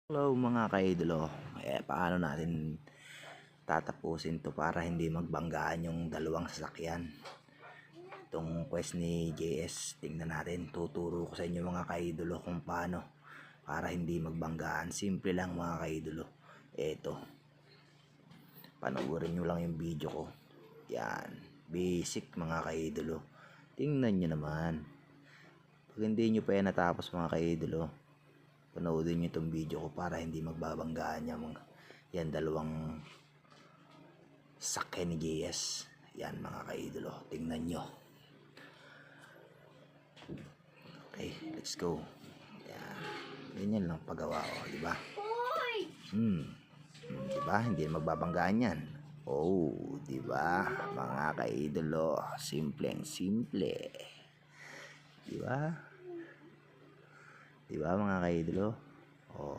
Hello mga ka-idolo. Paano natin tatapusin to para hindi magbanggaan yung dalawang sasakyan? Itong quest ni JS, tingnan natin. Tuturo ko sa inyo mga ka-idolo kung paano para hindi magbanggaan. Simple lang mga ka-idolo. Eto, panoorin nyo lang yung video ko. Yan, basic mga ka-idolo. Tingnan nyo naman. Pag hindi nyo pa yan natapos mga ka-idolo, panoodin nyo itong video ko para hindi magbabanggaan yan dalawang sakyan ni JS. Yan mga ka-idolo, tingnan nyo. Okay, let's go. Yan, ganyan lang paggawa ko, di ba? Di ba? Hindi magbabanggaan yan. Oh, di ba? Mga ka-idolo, simpleng simple. Di ba? Di ba mga ka-idolo? Oh,